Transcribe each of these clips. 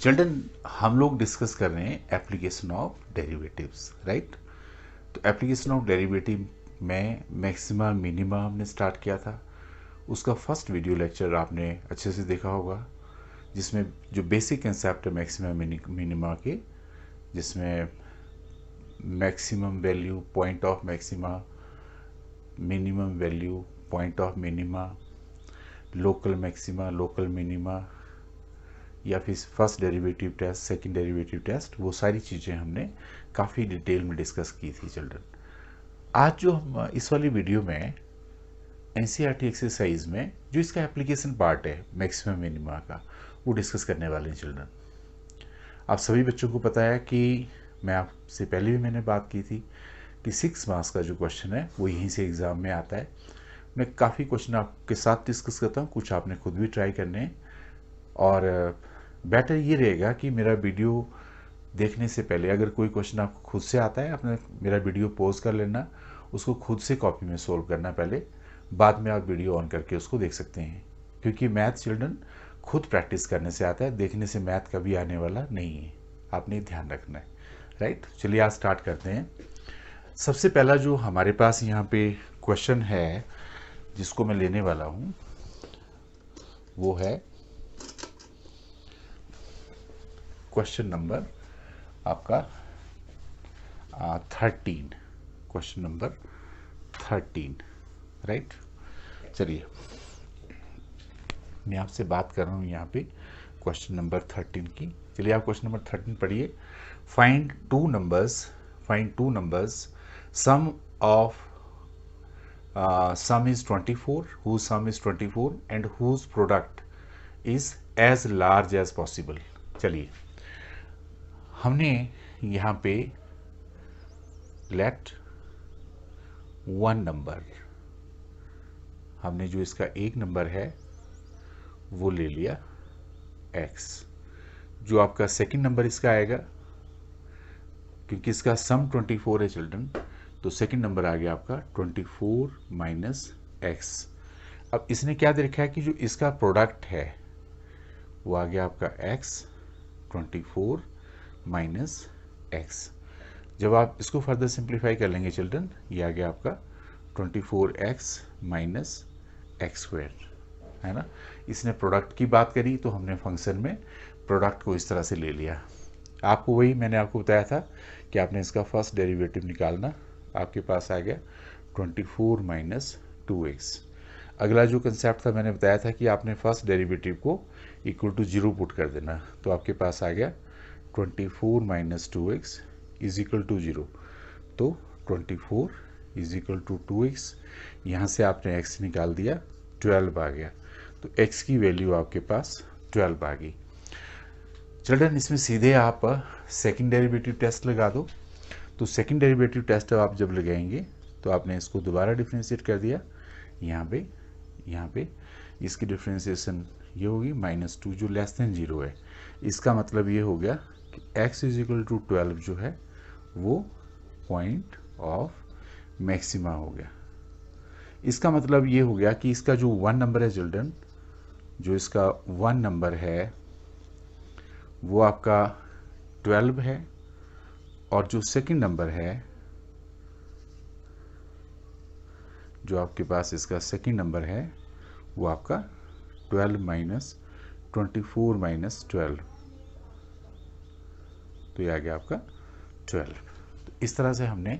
Children, हम लोग discuss कर रहे हैं एप्लीकेशन ऑफ डेरिवेटिव्स, राइट। तो एप्लीकेशन ऑफ डेरिवेटिव में मैक्सिमा मिनिमा हमने स्टार्ट किया था। उसका फर्स्ट वीडियो लेक्चर आपने अच्छे से देखा होगा, जिसमें जो बेसिक कंसेप्ट है मैक्सिमा मिनिमा के, जिसमें maximum value point of maxima, minimum value point of minima, local maxima local minima, या फिर first derivative test, second derivative test, वो सारी चीज़ें हमने काफ़ी डिटेल में डिस्कस की थी चिल्ड्रन। आज जो हम इस वाली वीडियो में एनसीईआरटी एक्सरसाइज में जो इसका एप्लीकेशन पार्ट है मैक्सिमम मिनिमा का, वो डिस्कस करने वाले हैं चिल्ड्रन। आप सभी बच्चों को पता है कि मैं आपसे पहले भी मैंने बात की थी कि 6 मार्क्स का जो क्वेश्चन है वो यहीं से एग्ज़ाम में आता है। मैं काफ़ी क्वेश्चन आपके साथ डिस्कस करता हूँ, कुछ आपने खुद भी ट्राई करने हैं, और बेटर ये रहेगा कि मेरा वीडियो देखने से पहले अगर कोई क्वेश्चन आपको खुद से आता है, अपने मेरा वीडियो पॉज कर लेना, उसको खुद से कॉपी में सोल्व करना पहले, बाद में आप वीडियो ऑन करके उसको देख सकते हैं। क्योंकि मैथ चिल्ड्रन खुद प्रैक्टिस करने से आता है, देखने से मैथ कभी आने वाला नहीं है, आपने ध्यान रखना है, राइट। चलिए आज स्टार्ट करते हैं। सबसे पहला जो हमारे पास यहाँ पे क्वेश्चन है जिसको मैं लेने वाला हूँ वो है क्वेश्चन नंबर आपका 13, क्वेश्चन नंबर 13, राइट। चलिए मैं आपसे बात कर रहा हूँ यहाँ पे क्वेश्चन नंबर 13 की। चलिए आप क्वेश्चन नंबर 13 पढ़िए। Find two numbers sum of sum is 24, whose sum is 24 and whose product is as large as possible। चलिए हमने यहाँ पे लेट वन नंबर, हमने जो इसका एक नंबर है वो ले लिया x। जो आपका सेकंड नंबर इसका आएगा, क्योंकि इसका सम 24 है चिल्ड्रन, तो सेकंड नंबर आ गया आपका 24 माइनस एक्स। अब इसने क्या दे रखा है कि जो इसका प्रोडक्ट है वो आ गया आपका x 24 माइनस एक्स। जब आप इसको फर्दर सिंप्लीफाई कर लेंगे चिल्ड्रन, ये आ गया आपका 24x माइनस एक्स स्क्वायर, है ना। इसने प्रोडक्ट की बात करी तो हमने फंक्शन में प्रोडक्ट को इस तरह से ले लिया। आपको वही मैंने आपको बताया था कि आपने इसका फर्स्ट डेरिवेटिव निकालना, आपके पास आ गया 24 माइनस 2x। अगला जो कंसेप्ट था मैंने बताया था कि आपने फर्स्ट डेरिवेटिव को इक्वल टू 0 पुट कर देना, तो आपके पास आ गया 24 minus 2x is equal to 0। तो 24 इज इक्वल टू 2x, यहाँ से आपने x निकाल दिया, 12 आ गया। तो x की वैल्यू आपके पास 12 आ गई। चिल्ड्रन इसमें सीधे आप सेकंड डेरिवेटिव टेस्ट लगा दो। तो सेकंड डेरिवेटिव टेस्ट आप जब लगाएंगे तो आपने इसको दोबारा डिफ्रेंशिएट कर दिया, यहाँ पे इसकी डिफ्रेंशिएशन ये होगी -2 जो लेस देन 0 है। इसका मतलब ये हो गया कि x इज इक्वल टू 12 जो है वो पॉइंट ऑफ मैक्सिमा हो गया। इसका मतलब ये हो गया कि इसका जो 1 नंबर है चिल्ड्रन, जो इसका 1 नंबर है वो आपका 12 है, और जो सेकंड नंबर है, जो आपके पास इसका सेकंड नंबर है वो आपका 12 माइनस 24 माइनस 12, तो ये आ गया आपका 12। तो इस तरह से हमने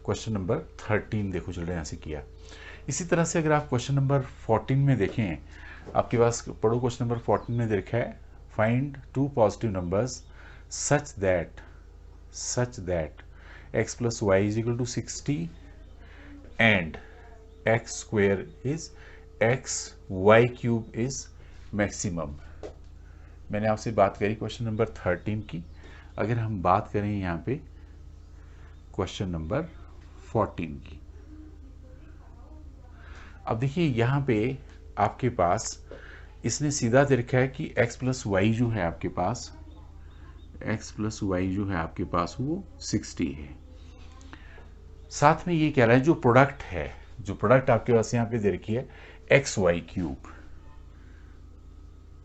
क्वेश्चन नंबर 13 देखो चिल्ड्रन यहाँ से किया। इसी तरह से अगर आप क्वेश्चन नंबर 14 में देखें, आपके पास पढ़ो क्वेश्चन नंबर 14 में देखा है find two positive numbers such that x plus y is equal to 60 and x square is x y cube is maximum। मैंने आपसे बात करी क्वेश्चन नंबर 13 की। अगर हम बात करें यहाँ पे क्वेश्चन नंबर 14 की, अब देखिए यहाँ पे आपके पास इसने सीधा दे रखा है कि x प्लस वाई जो है आपके पास, x प्लस वाई जो है आपके पास वो 60 है। साथ में ये कह रहा है जो प्रोडक्ट है, जो प्रोडक्ट आपके पास यहाँ पे दे रखी है एक्स वाई क्यूब,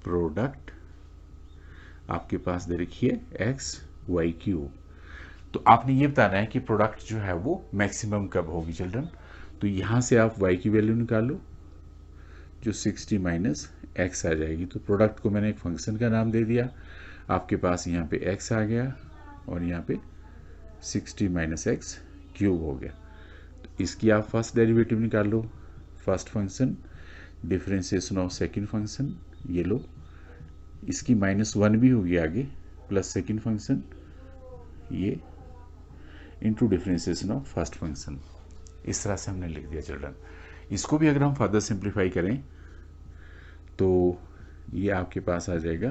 प्रोडक्ट आपके पास दे रखी है एक्स वाई क्यूब। तो आपने ये बताना है कि प्रोडक्ट जो है वो मैक्सिमम कब होगी चिल्ड्रन। तो यहाँ से आप y की वैल्यू निकालो जो 60 माइनस एक्स आ जाएगी। तो प्रोडक्ट को मैंने एक फंक्शन का नाम दे दिया, आपके पास यहाँ पे x आ गया और यहाँ पे 60 माइनस एक्स क्यूब हो गया। तो इसकी आप फर्स्ट डेरिवेटिव निकाल लो, first function differentiation of second function, ये लो, इसकी -1 भी होगी आगे, प्लस सेकंड फंक्शन ये into differentiation of first function. इस तरह से हमने लिख दिया चिल्ड्रन। इसको भी अगर हम फर्दर सिंप्लीफाई करें तो ये आपके पास आ जाएगा,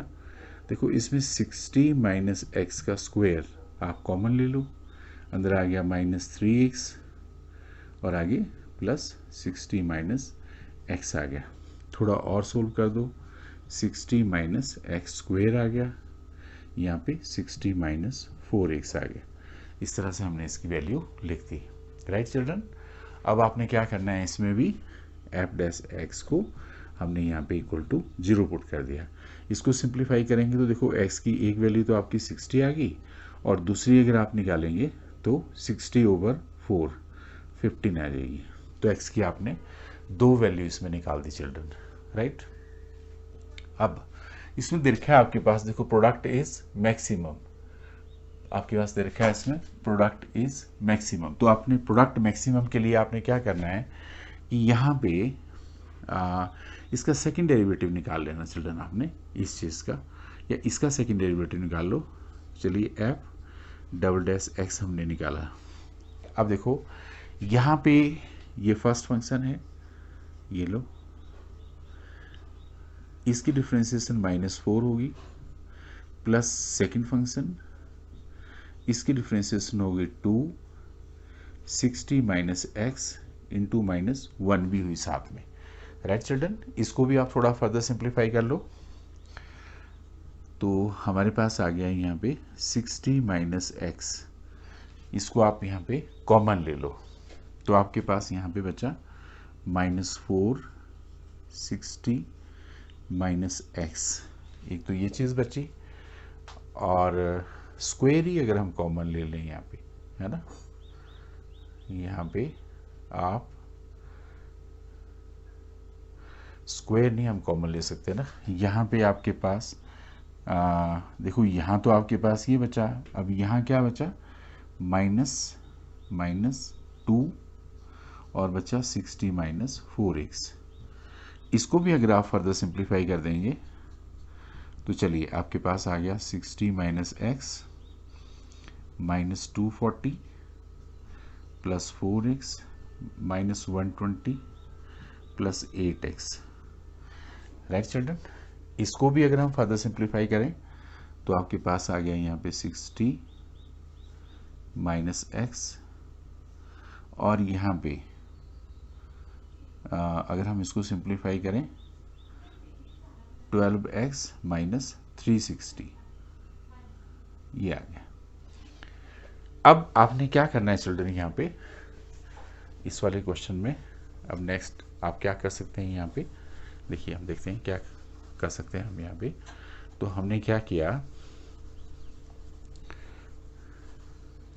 देखो इसमें 60 माइनस एक्स का स्क्वायर आप कॉमन ले लो, अंदर आ गया -3x और आगे प्लस 60 माइनस एक्स आ गया। थोड़ा और सोल्व कर दो, 60 माइनस एक्स स्क्वायर आ गया, यहाँ पे 60 माइनस 4x आ गया। इस तरह से हमने इसकी वैल्यू लिख दी। राइट चिल्ड्रन, अब आपने क्या करना है, इसमें भी एफ डैश एक्स को हमने यहाँ पे इक्वल टू 0 पुट कर दिया। इसको सिंप्लीफाई करेंगे तो देखो x की एक वैल्यू तो आपकी 60 आ गई और दूसरी अगर आप निकालेंगे तो 60/4 15 आ जाएगी। तो x की आपने 2 वैल्यू इसमें निकाल दी चिल्ड्रन। राइट, अब इसमें दे रखा है आपके पास, देखो प्रोडक्ट इज मैक्सिमम, आपके पास दे रखा है इसमें प्रोडक्ट इज मैक्सिमम। तो आपने प्रोडक्ट मैक्सिमम के लिए आपने क्या करना है कि यहाँ पे इसका सेकंड डेरिवेटिव निकाल लेना चिल्ड्रन आपने, इस चीज़ का या इसका सेकंड डेरिवेटिव निकाल लो। चलिए एफ डबल डैश एक्स हमने निकाला। अब देखो यहाँ पे ये फर्स्ट फंक्शन है, ये लो, इसकी डिफरेंशिएशन -4 होगी, प्लस सेकंड फंक्शन इसकी डिफरेंशिएशन हो गई 2, 60 माइनस एक्स इंटू -1 भी हुई साथ में। राइट चिल्ड्रन, इसको भी आप थोड़ा फर्दर सिंप्लीफाई कर लो तो हमारे पास आ गया यहाँ पे 60 माइनस एक्स, इसको आप यहाँ पे कॉमन ले लो तो आपके पास यहाँ पे बचा -4 60 माइनस एक्स, एक तो ये चीज़ बची, और स्क्वायर ही अगर हम कॉमन ले लें यहाँ पे, है ना, यहाँ पे आप स्क्वायर नहीं हम कॉमन ले सकते ना, यहाँ पे आपके पास देखो यहाँ तो आपके पास ये बचा, अब यहाँ क्या बचा -2 और बचा 60 माइनस 4x। इसको भी अगर आप फर्दर सिंप्लीफाई कर देंगे तो चलिए आपके पास आ गया 60 minus x -240 plus 4x -120 plus 8x। Right children, इसको भी अगर हम फर्दर सिंप्लीफाई करें तो आपके पास आ गया यहाँ पे 60 माइनस एक्स और यहाँ पे अगर हम इसको सिंप्लीफाई करें 12x माइनस 360, ये आ गया। अब आपने क्या करना है चिल्ड्रन यहाँ पे इस वाले क्वेश्चन में, अब नेक्स्ट आप क्या कर सकते हैं यहाँ पे, देखिए हम देखते हैं क्या कर सकते हैं हम यहाँ पे। तो हमने क्या किया,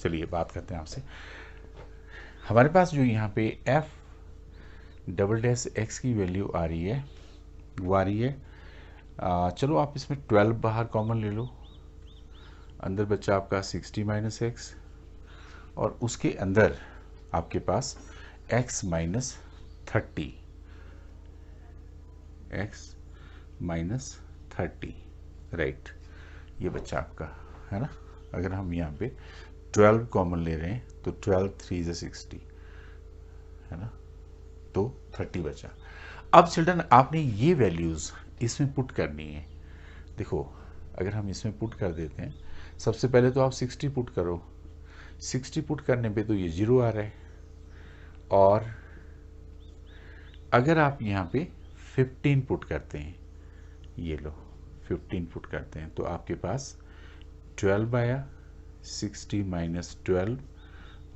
चलिए बात करते हैं आपसे। हमारे पास जो यहाँ पे एफ डबल डैश एक्स की वैल्यू आ रही है वो आ रही है, चलो आप इसमें 12 बाहर कॉमन ले लो, अंदर बच्चा आपका 60 माइनस एक्स और उसके अंदर आपके पास x minus 30, x minus 30। Right, ये बच्चा आपका है ना, अगर हम यहाँ पे 12 कॉमन ले रहे हैं तो 12 3 = 60 है ना, तो 30 बचा। अब चिल्ड्रन आपने ये वैल्यूज़ इसमें पुट करनी है। देखो अगर हम इसमें पुट कर देते हैं, सबसे पहले तो आप 60 पुट करो, 60 पुट करने पे तो ये 0 आ रहा है, और अगर आप यहाँ पे 15 पुट करते हैं, ये लो 15 पुट करते हैं तो आपके पास 12 आया, 60 माइनस 12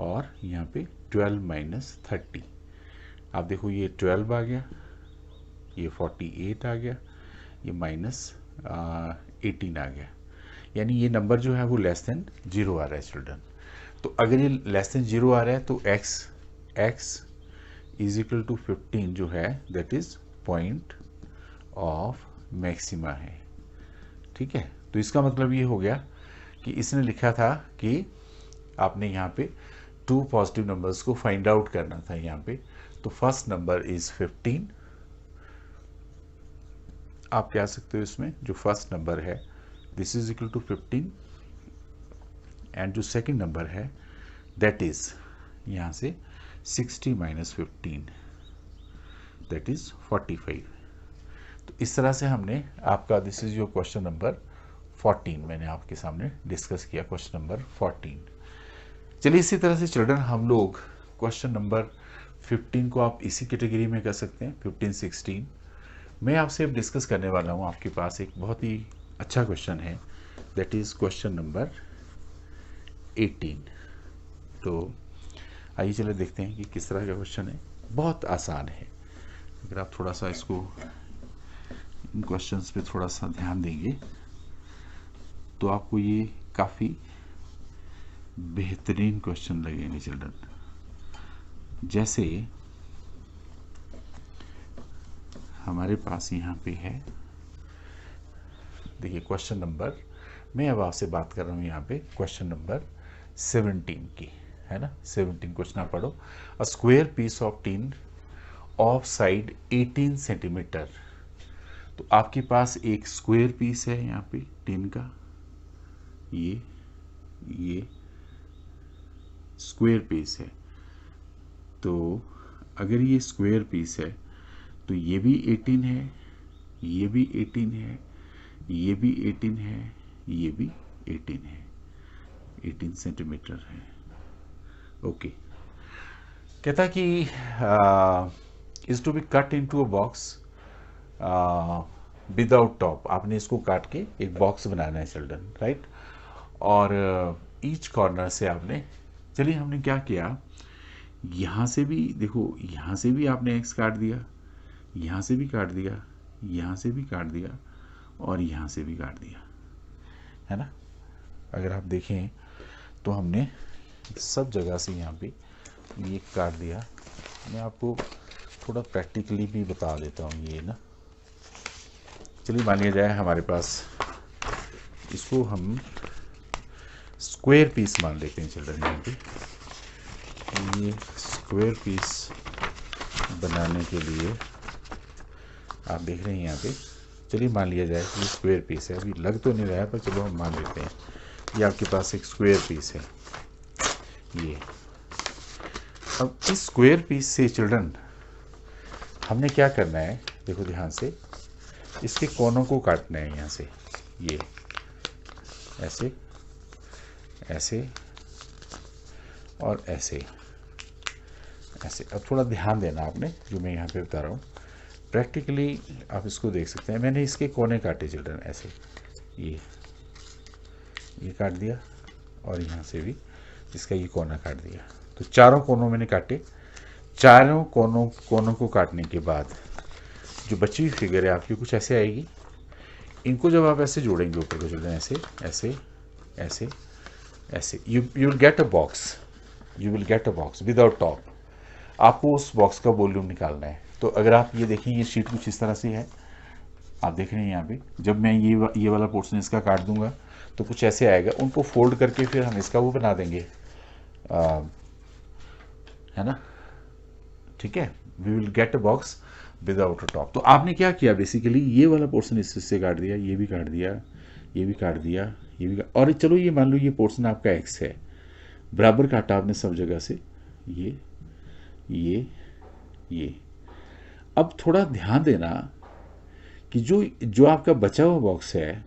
और यहाँ पे 12 माइनस 30। आप देखो ये 12 आ गया, ये 48 आ गया, ये -18 आ गया। यानी ये नंबर जो है वो लेस देन 0 आ रहा है चिल्ड्रन। तो अगर ये लेस देन 0 आ रहा है तो x इज इक्वल टू 15 जो है that is point of maxima है। ठीक है, तो इसका मतलब ये हो गया कि इसने लिखा था कि आपने यहाँ पे 2 पॉजिटिव नंबर्स को फाइंड आउट करना था यहाँ पे। तो फर्स्ट नंबर इज 15, आप कह सकते हो इसमें जो फर्स्ट नंबर है this is equal to 15 and जो सेकंड नंबर है दैट इज यहाँ से 60 माइनस 15 दैट इज 45। तो इस तरह से हमने आपका this is your question number 14 मैंने आपके सामने डिस्कस किया, क्वेश्चन नंबर 14। चलिए इसी तरह से चिल्ड्रन हम लोग क्वेश्चन नंबर 15 को आप इसी कैटेगरी में कर सकते हैं, 15, 16। मैं आपसे अब डिस्कस करने वाला हूँ, आपके पास एक बहुत ही अच्छा क्वेश्चन है दैट इज क्वेश्चन नंबर 18। तो आइए चले देखते हैं कि किस तरह का क्वेश्चन है। बहुत आसान है, अगर आप थोड़ा सा इसको इन क्वेश्चंस पे थोड़ा सा ध्यान देंगे तो आपको ये काफ़ी बेहतरीन क्वेश्चन लगेंगे चिल्ड्रन। जैसे हमारे पास यहाँ पे है, देखिए क्वेश्चन नंबर, मैं अब आपसे बात कर रहा हूँ यहाँ पे क्वेश्चन नंबर 17 की, है ना। 17 क्वेश्चन आप पढ़ो। A square piece of tin of side 18 centimetre. तो आपके पास एक स्क्वायर पीस है यहाँ पे टिन का, ये स्क्वायर पीस है। तो अगर ये स्क्वायर पीस है तो ये भी 18 है, ये भी 18 है, ये भी 18 है, ये भी 18 है, 18 सेंटीमीटर है। ओके, कहता कि is to be cut into a box without top. आपने इसको काट के एक बॉक्स बनाना है चिल्ड्रन, राइट। और ईच कॉर्नर से आपने, चलिए हमने क्या किया, यहाँ से भी देखो, यहाँ से भी आपने एक्स काट दिया, यहाँ से भी काट दिया, यहाँ से भी काट दिया और यहाँ से भी काट दिया, है ना। अगर आप देखें तो हमने सब जगह से यहाँ पे ये काट दिया। मैं आपको थोड़ा प्रैक्टिकली भी बता देता हूँ ये ना। चलिए मान लिया जाए हमारे पास, इसको हम स्क्वायर पीस मान लेते हैं चिल्ड्रन। यहाँ पे ये स्क्वायर पीस बनाने के लिए आप देख रहे हैं यहाँ पे, चलिए मान लिया जाए कि ये स्क्वायर पीस है। अभी लग तो नहीं रहा है पर चलो हम मान लेते हैं ये आपके पास एक स्क्वायर पीस है। ये अब इस स्क्वायर पीस से चिल्ड्रन हमने क्या करना है, देखो ध्यान से, इसके कोनों को काटना है यहाँ से, ये ऐसे ऐसे और ऐसे ऐसे। अब थोड़ा ध्यान देना आपने जो मैं यहाँ पे बता रहा हूँ, प्रैक्टिकली आप इसको देख सकते हैं। मैंने इसके कोने काटे चिल्ड्रन ऐसे, ये काट दिया और यहाँ से भी इसका ये कोना काट दिया। तो चारों कोनों मैंने काटे। चारों कोनों को काटने के बाद जो बची हुई फिगर है आपकी कुछ ऐसे आएगी। इनको जब आप ऐसे जोड़ेंगे ऊपर को चिल्ड्रन, ऐसे ऐसे ऐसे ऐसे, you will get a box, you will get a box without top. आपको उस बॉक्स का वॉल्यूम निकालना है। तो अगर आप ये देखें, ये शीट कुछ इस तरह से है, आप देख रहे हैं यहाँ पे। जब मैं ये वाला पोर्शन इसका काट दूंगा तो कुछ ऐसे आएगा। उनको फोल्ड करके फिर हम इसका वो बना देंगे, है ना, ठीक है। We will get a box without a top. तो आपने क्या किया, बेसिकली ये वाला पोर्शन इससे काट दिया, ये भी काट दिया, ये भी काट दिया, ये भी और चलो ये मान लो ये पोर्शन आपका एक्स है, बराबर काटा आपने सब जगह से, ये। अब थोड़ा ध्यान देना कि जो आपका बचा हुआ बॉक्स है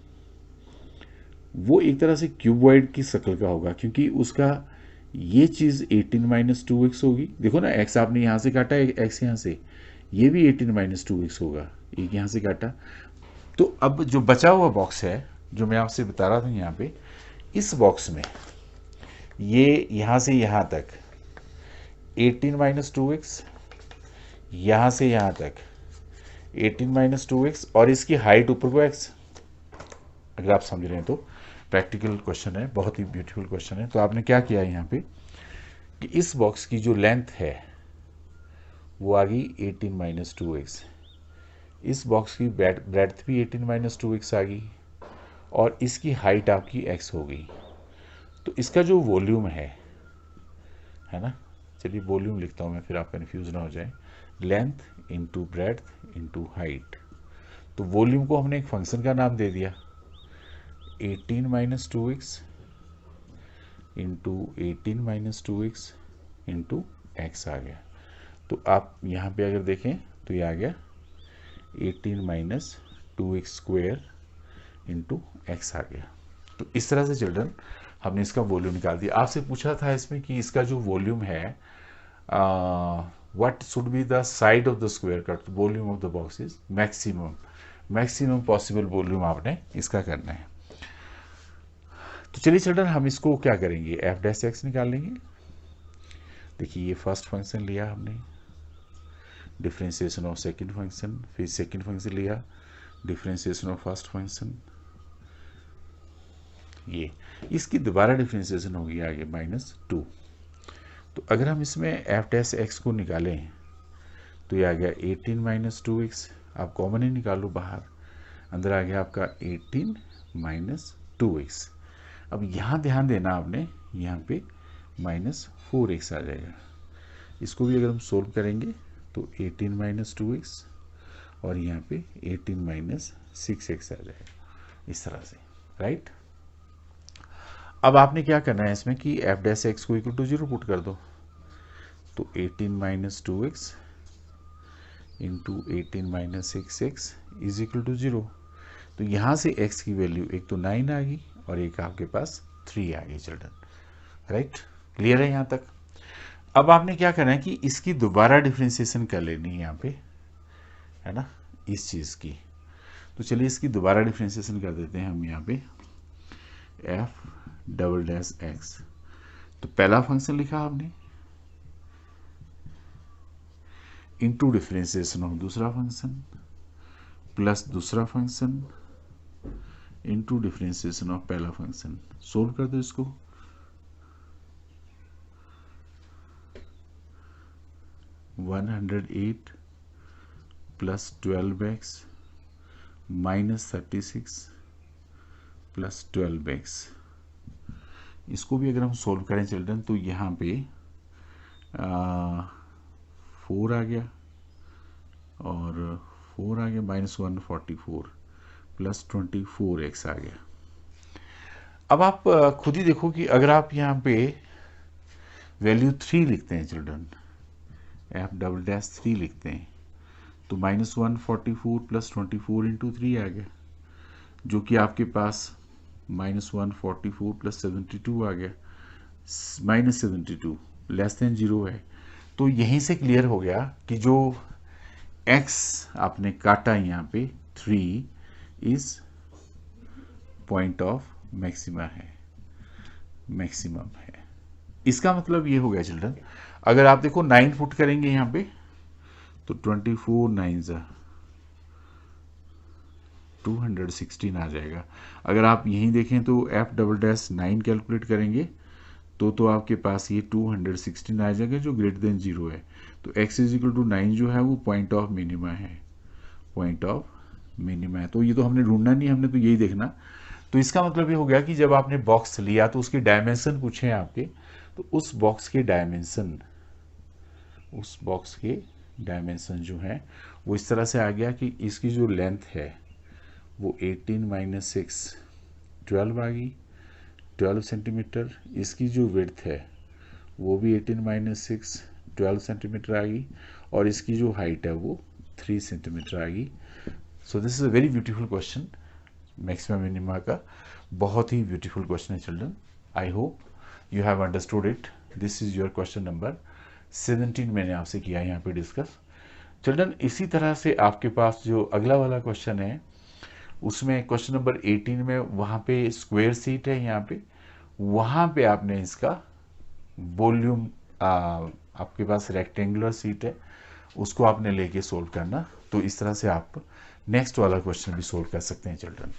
वो एक तरह से क्यूबॉइड की शक्ल का होगा, क्योंकि उसका ये चीज़ 18 माइनस 2x होगी। देखो ना, x आपने यहाँ से काटा, x यहाँ से, ये भी 18 माइनस 2x होगा, एक यहाँ से काटा। तो अब जो बचा हुआ बॉक्स है जो मैं आपसे बता रहा था यहाँ पे, इस बॉक्स में ये यहाँ से यहाँ तक 18 माइनस 2x, यहाँ से यहाँ तक 18 माइनस 2x और इसकी हाइट ऊपर को x, अगर आप समझ रहे हैं तो प्रैक्टिकल क्वेश्चन है, बहुत ही ब्यूटीफुल क्वेश्चन है। तो आपने क्या किया यहाँ पे कि इस बॉक्स की जो लेंथ है वो आ गई 18 माइनस 2x, इस बॉक्स की ब्रेड्थ भी 18 माइनस 2x आ गई, और इसकी हाइट आपकी x हो गई। तो इसका जो वॉल्यूम है ना, चलिए वॉल्यूम लिखता हूँ मैं, फिर आप कन्फ्यूज ना हो जाए। Length into breadth into height, तो वॉल्यूम को हमने एक फंक्शन का नाम दे दिया 18 minus 2x into 18 minus 2x into x आ गया। तो आप यहाँ पे अगर देखें तो ये आ गया 18 minus 2x square into x आ गया। तो इस तरह से चिल्ड्रन हमने इसका वॉल्यूम निकाल दिया। आपसे पूछा था इसमें कि इसका जो वॉल्यूम है what should be the side of the square cut, volume of the box is maximum possible volume आपने इसका करना है। तो चलिए चिल्ड्रन हम इसको क्या करेंगे, एफ डैश एक्स निकाल लेंगे। देखिए ये फर्स्ट फंक्शन लिया हमने, डिफरेंशिएशन ऑफ सेकंड फंक्शन, फिर सेकंड फंक्शन लिया, डिफरेंशिएशन ऑफ फर्स्ट फंक्शन, ये इसकी दोबारा डिफरेंशिएशन होगी आगे -2। तो अगर हम इसमें एफ डैश एक्स को निकालें तो ये आ गया 18 माइनस 2x, आप कॉमन ही निकालो बाहर, अंदर आ गया आपका 18 माइनस 2x। अब यहाँ ध्यान देना आपने, यहाँ पे -4x आ जाएगा। इसको भी अगर हम सोल्व करेंगे तो 18 माइनस 2x और यहाँ पे 18 माइनस 6x आ जाएगा, इस तरह से, राइट। अब आपने क्या करना है इसमें कि एफ डैश एक्स को इक्वल टू 0 पुट कर दो। तो 18 minus 2x into 18 minus 6x is equal to 0। तो यहाँ से x की वैल्यू एक तो 9 आ गई और एक आपके पास 3 आ गई चिल्ड्रन, राइट। क्लियर है यहाँ तक। अब आपने क्या करना है कि इसकी दोबारा डिफ्रेंसिएशन कर लेनी है यहाँ पे, है ना, इस चीज़ की। तो चलिए इसकी दोबारा डिफ्रेंसिएशन कर देते हैं हम यहाँ पे, एफ डबल डैश एक्स। तो पहला फंक्शन लिखा आपने इंटू डिफरेंशिएशन ऑफ दूसरा फंक्शन प्लस दूसरा फंक्शन इंटू डिफरेंशिएशन ऑफ पहला फंक्शन। सोल्व कर दो इसको। (108 plus 12x minus 36 plus 12x, इसको भी अगर हम सोल्व करें चिल्ड्रन तो यहाँ पे 4 आ गया और 4 आ गया, -144 प्लस 24x आ गया। अब आप खुद ही देखो कि अगर आप यहाँ पे वैल्यू 3 लिखते हैं चिल्ड्रन, एफ डबल डैश 3 लिखते हैं, तो -144 प्लस 24 इंटू 3 आ गया, जो कि आपके पास -144 प्लस 72 आ गया, -72 लेस देन 0 है। तो यहीं से क्लियर हो गया कि जो x आपने काटा यहाँ पे 3 इज पॉइंट ऑफ मैक्सिमा है, मैक्सिमम है। इसका मतलब ये हो गया चिल्ड्रन, अगर आप देखो 9 पुट करेंगे यहाँ पे तो 24 9 216 आ जाएगा। अगर आप यहीं देखें तो एफ डबल डैश 9 कैलकुलेट करेंगे तो आपके पास ये 216 आ जाएगा जो ग्रेटर देन 0 है। तो x इज इक्वल टू 9 जो है वो पॉइंट ऑफ मिनिमा है, पॉइंट ऑफ मिनिमा है। तो ये तो हमने ढूंढना नहीं, हमने तो यही देखना। तो इसका मतलब ये हो गया कि जब आपने बॉक्स लिया तो उसके डायमेंशन पूछे हैं आपके, तो उस बॉक्स के डायमेंशन, उस बॉक्स के डायमेंशन जो है वो इस तरह से आ गया कि इसकी जो लेंथ है वो 18 माइनस 6 12 आ गई, 12 सेंटीमीटर। इसकी जो विड्थ है वो भी 18 माइनस 6 12 सेंटीमीटर आ गई, और इसकी जो हाइट है वो 3 सेंटीमीटर आ गई। So this is a very beautiful question, maximum minima का बहुत ही ब्यूटीफुल क्वेश्चन है children. I hope you have understood it. This is your question number 17 मैंने आपसे किया यहाँ पे डिस्कस चिल्ड्रन। इसी तरह से आपके पास जो अगला वाला क्वेश्चन है उसमें क्वेश्चन नंबर 18 में वहाँ पे स्क्वायर सीट है, यहाँ पे वहाँ पे आपने इसका वॉल्यूम, आपके पास रेक्टेंगुलर सीट है, उसको आपने लेके सोल्व करना। तो इस तरह से आप नेक्स्ट वाला क्वेश्चन भी सोल्व कर सकते हैं चिल्ड्रन।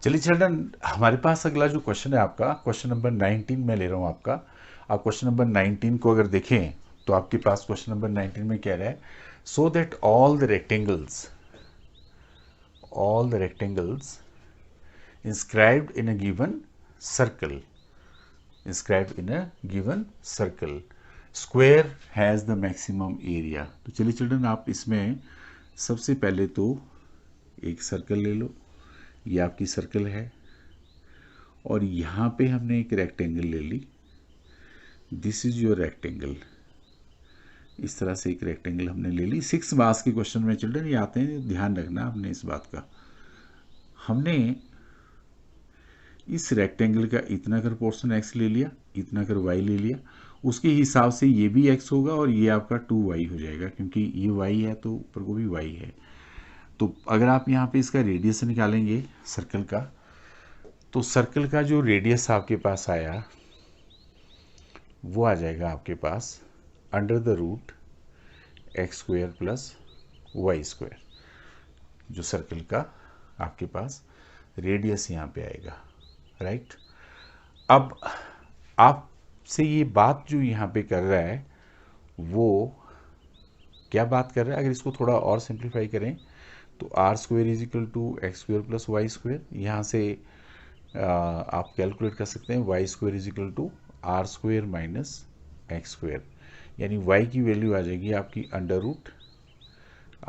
चलिए चिल्ड्रन, हमारे पास अगला जो क्वेश्चन है आपका, क्वेश्चन नंबर 19 में ले रहा हूँ आपका। आप क्वेश्चन नंबर 19 को अगर देखें तो आपके पास क्वेश्चन नंबर 19 में कह रहा है, so that all the rectangles inscribed in a given circle square has the maximum area। तो चलिए चिल्ड्रन, आप इसमें सबसे पहले तो एक सर्कल ले लो, ये आपकी सर्कल है, और यहाँ पे हमने एक रेक्टेंगल ले ली, दिस इज योर रेक्टेंगल। इस तरह से एक रेक्टेंगल हमने ले ली। 6 मार्क्स के क्वेश्चन में चिल्ड्रन ये आते हैं, ध्यान रखना आपने इस बात का। हमने इस रेक्टेंगल का इतना कर पोर्शन x ले लिया, इतना कर y ले लिया, उसके हिसाब से ये भी x होगा और ये आपका 2y हो जाएगा, क्योंकि ये y है तो ऊपर को भी y है। तो अगर आप यहाँ पे इसका रेडियस निकालेंगे सर्कल का, तो सर्कल का जो रेडियस आपके पास आया वो आ जाएगा आपके पास under the root x² plus y²। जो सर्कल का आपके पास रेडियस यहाँ पे आएगा, राइट। अब आपसे ये बात जो यहाँ पे कर रहा है वो क्या बात कर रहा है, अगर इसको थोड़ा और सिंप्लीफाई करें तो r² is equal to x² plus y²। यहाँ से आप कैलकुलेट कर सकते हैं y² is equal to r² minus x², यानी y की वैल्यू आ जाएगी आपकी under root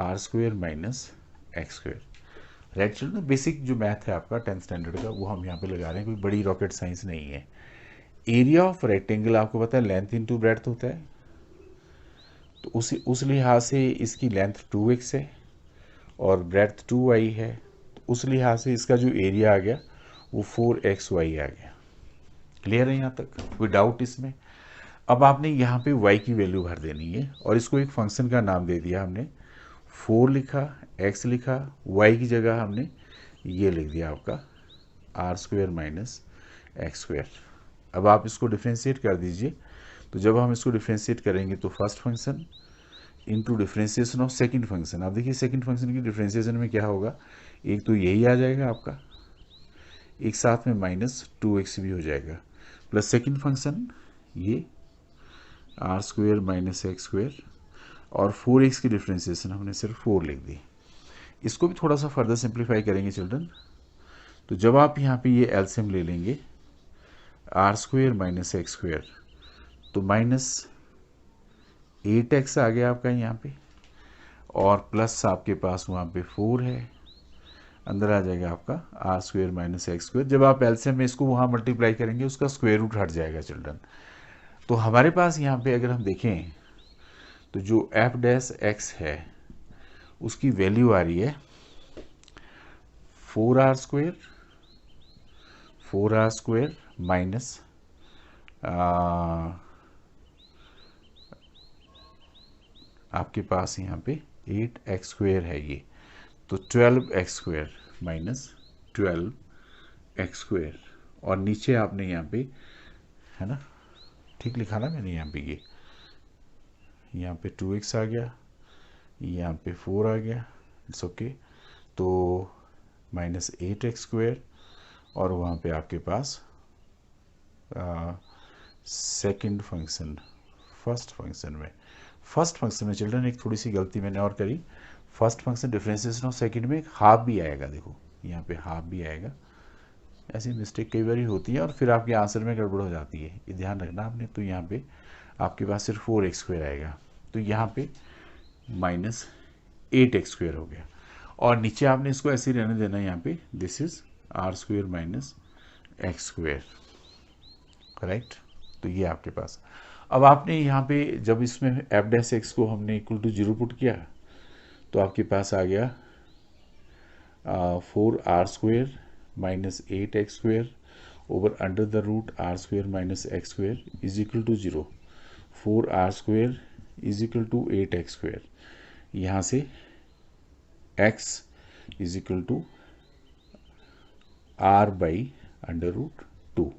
r² minus x²। Right children, basic जो मैथ है आपका 10th स्टैंडर्ड का वो हम यहाँ पे लगा रहे हैं, कोई बड़ी रॉकेट साइंस नहीं है। एरिया ऑफ रेक्टेंगल आपको पता है लेंथ इनटू ब्रेड्थ होता है, तो उस लिहाज से इसकी लेंथ 2x है और ब्रेड्थ 2y है, तो उस लिहाज से इसका जो एरिया आ गया वो 4xy आ गया। क्लियर है यहाँ तक, कोई डाउट इसमें? अब आपने यहाँ पे y की वैल्यू भर देनी है और इसको एक फंक्शन का नाम दे दिया हमने, 4 लिखा, x लिखा, y की जगह हमने ये लिख दिया आपका r² माइनस x²। अब आप इसको डिफ्रेंशिएट कर दीजिए, तो जब हम इसको डिफ्रेंशिएट करेंगे तो first function into differentiation of second function. आप देखिए सेकंड फंक्शन की डिफ्रेंशिएशन में क्या होगा, एक तो यही आ जाएगा आपका, एक साथ में माइनस 2x भी हो जाएगा, प्लस सेकंड फंक्शन ये r² माइनस x², और 4x की डिफ्रेंशिएशन हमने सिर्फ 4 लिख दी। इसको भी थोड़ा सा फर्दर सिंप्लीफाई करेंगे चिल्ड्रन, तो जब आप यहाँ पे ये एलसीएम ले लेंगे r² माइनस x², तो माइनस 8x आ गया आपका यहाँ पे, और प्लस आपके पास वहाँ पे 4 है, अंदर आ जाएगा आपका r² माइनस x²। जब आप एलसीएम में इसको वहाँ मल्टीप्लाई करेंगे उसका स्क्वायर रूट हट जाएगा चिल्ड्रन। तो हमारे पास यहाँ पे अगर हम देखें तो जो f' है उसकी वैल्यू आ रही है 4r² माइनस आपके पास यहाँ पे 8x² है ये, तो 12x² माइनस 12x², और नीचे आपने यहाँ पे, है ना, ठीक लिखा ना मैंने यहाँ पे, ये यहाँ पे 2x आ गया, यहाँ पे 4 आ गया, इट्स ओके। तो माइनस 8x², और वहाँ पे आपके पास सेकंड फंक्शन, फर्स्ट फंक्शन में चिल्ड्रन एक थोड़ी सी गलती मैंने और करी। First function differentiation of second में एक हाफ भी आएगा, देखो यहाँ पे हाफ भी आएगा। ऐसी मिस्टेक कई बार होती है और फिर आपके आंसर में गड़बड़ हो जाती है, ये ध्यान रखना आपने। तो यहाँ पे आपके पास सिर्फ 4x² आएगा, तो यहाँ पे माइनस 8x² हो गया, और नीचे आपने इसको ऐसे ही रहने देना, यहाँ पे this is r² minus x², right. तो ये आपके पास, अब आपने यहाँ पे जब इसमें f' को हमने इक्वल टू 0 पुट किया तो आपके पास आ गया 4r² minus 8x² over under the root r² minus x² is equal to 0। 4r² is equal to 8x², यहाँ से x is equal to r by under root 2,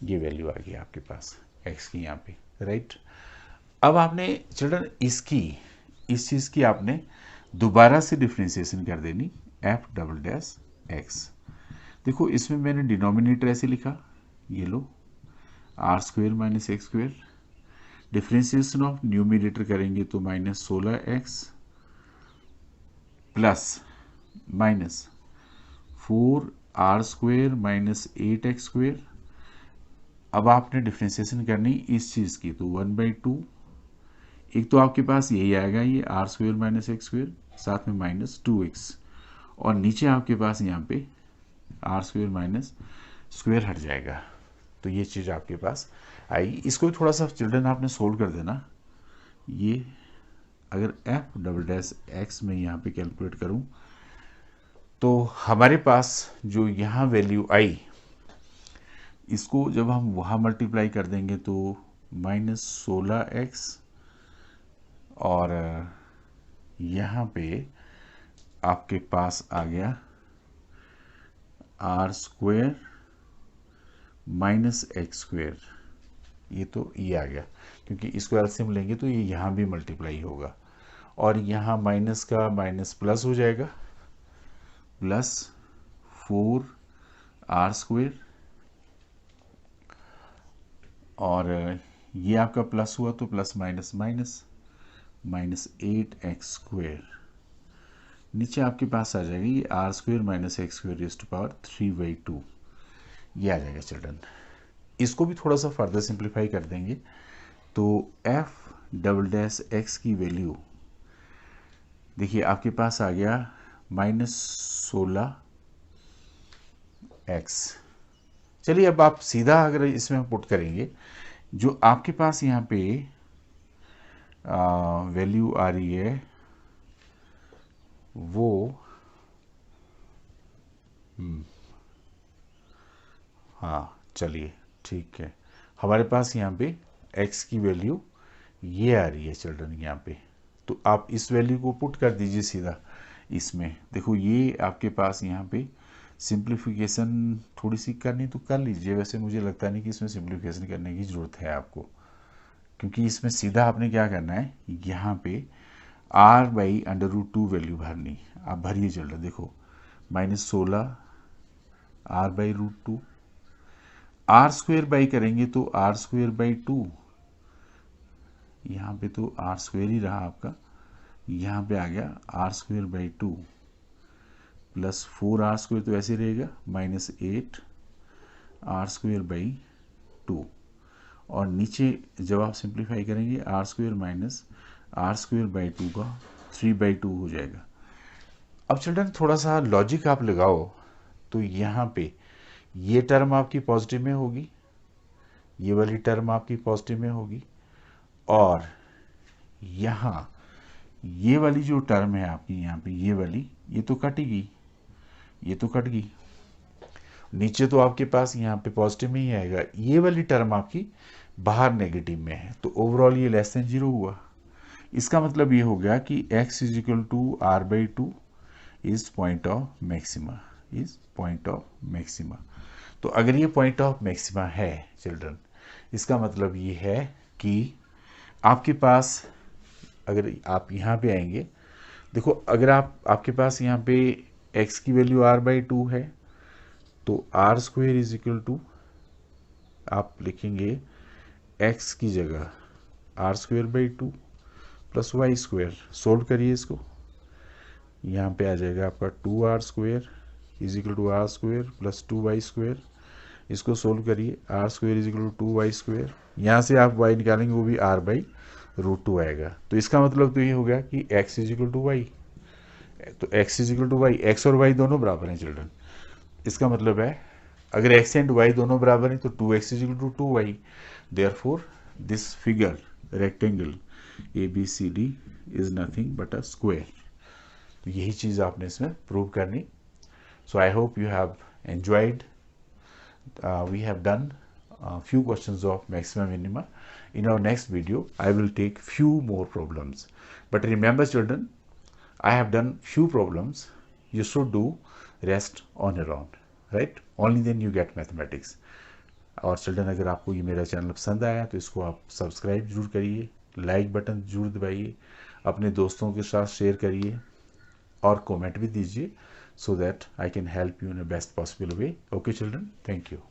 ये वैल्यू आ गई आपके पास x की यहाँ पे, राइट। अब आपने चिल्ड्रन इस चीज़ की आपने दोबारा से डिफ्रेंशिएशन कर देनी, f''x। देखो इसमें मैंने डिनोमिनेटर ऐसे लिखा, ये लो r square minus x square, differentiation of numerator करेंगे तो -16x plus -4r square minus 8x square. अब आपने डिफ्रेंसिएशन करनी इस चीज़ की, तो 1/2, एक तो आपके पास यही आएगा, ये R square minus x square, साथ में -2x, और नीचे आपके पास यहाँ पे आर स्क्वेयर माइनस स्क्वेयर हट जाएगा। तो ये चीज़ आपके पास आई। इसको थोड़ा सा चिल्ड्रन आपने सोल्व कर देना। ये अगर एफ डबल डैश एक्स में यहाँ पे कैलकुलेट करूँ तो हमारे पास जो यहाँ वैल्यू आई, इसको जब हम वहाँ मल्टीप्लाई कर देंगे तो -16x, और यहाँ पे आपके पास आ गया R square minus x square. ये तो ये आ गया, क्योंकि इसको एलसीएम लेंगे तो ये यहाँ भी मल्टीप्लाई होगा, और यहाँ माइनस का माइनस प्लस हो जाएगा, प्लस 4r स्क्वेयर, और ये आपका प्लस हुआ तो plus minus minus, -8x square. नीचे आपके पास आ जाएगी ये R square minus x square raise to power 3/2, ये आ जाएगा चिल्ड्रन। इसको भी थोड़ा सा फर्दर सिंप्लीफाई कर देंगे तो एफ डबल डैश एक्स की वैल्यू देखिए आपके पास आ गया -16x। चलिए अब आप सीधा अगर इसमें पुट करेंगे, जो आपके पास यहाँ पे वैल्यू आ रही है वो हाँ चलिए ठीक है, हमारे पास यहाँ पे x की वैल्यू ये आ रही है चिल्ड्रन यहाँ पे। तो आप इस वैल्यू को पुट कर दीजिए सीधा इसमें। देखो ये आपके पास यहाँ पे सिंप्लीफिकेशन थोड़ी सी करनी तो कर लीजिए, वैसे मुझे लगता नहीं कि इसमें सिंप्लीफिकेशन करने की ज़रूरत है आपको, क्योंकि इसमें सीधा आपने क्या करना है, यहाँ पे r/√2 वैल्यू भरनी। आप भरिए चिल्ड्रन, देखो -16 r/√2, आर स्क्वेयर बाई करेंगे तो आर स्क्वेयर बाई 2, यहाँ पे तो आर स्क्वेयर ही रहा आपका, यहाँ पे आ गया R square by 2 plus 4r square तो ऐसे रहेगा, -8 आर स्क्वेयर बाई 2, और नीचे जब आप सिंप्लीफाई करेंगे R square minus R square by 2 का 3/2 हो जाएगा। अब चिल्ड्रन थोड़ा सा लॉजिक आप लगाओ, तो यहाँ पे ये टर्म आपकी पॉजिटिव में होगी, ये वाली टर्म आपकी पॉजिटिव में होगी, और यहाँ ये वाली जो टर्म है आपकी यहाँ पे ये वाली, ये तो कटेगी, ये तो कट गई। नीचे तो आपके पास यहाँ पे पॉजिटिव में ही आएगा, ये वाली टर्म आपकी बाहर नेगेटिव में है, तो ओवरऑल ये लेस देन 0 हुआ। इसका मतलब ये हो गया कि x = r/2 is point of maxima, is point of maxima. तो अगर ये पॉइंट ऑफ मैक्सिमा है चिल्ड्रन, इसका मतलब ये है कि आपके पास, अगर आप यहाँ पे आएंगे, देखो अगर आपके पास यहाँ पे x की वैल्यू r/2 है, तो r square is equal to आप लिखेंगे x की जगह r²/2 plus Y square. Solve करिए इसको, यहाँ पे आ जाएगा आपका 2r square is equal to r square plus 2y square. इसको सोल्व करिए, r square is equal to 2y square, यहाँ से आप y निकालेंगे वो भी r/√2 आएगा। तो इसका मतलब तो ये हो गया कि x is equal to Y, तो x is equal to Y, X और y दोनों बराबर हैं चिल्ड्रन। इसका मतलब है अगर x एंड y दोनों बराबर हैं तो 2x is equal to 2y, therefore this figure rectangle ABCD is nothing but a square. तो यही चीज़ आपने इसमें प्रूव करनी। So I hope you have enjoyed. We have done a few questions of maxima minima. In our next video I will take few more problems, but remember children, I have done few problems, you should do rest on your own, right? Only then you get mathematics. और children अगर आपको ये मेरा channel पसंद आया तो इसको आप सब्सक्राइब जरूर करिए, लाइक बटन जरूर दबाइए, अपने दोस्तों के साथ शेयर करिए और कमेंट भी दीजिए so that I can help you in the best possible way. Okay children, thank you.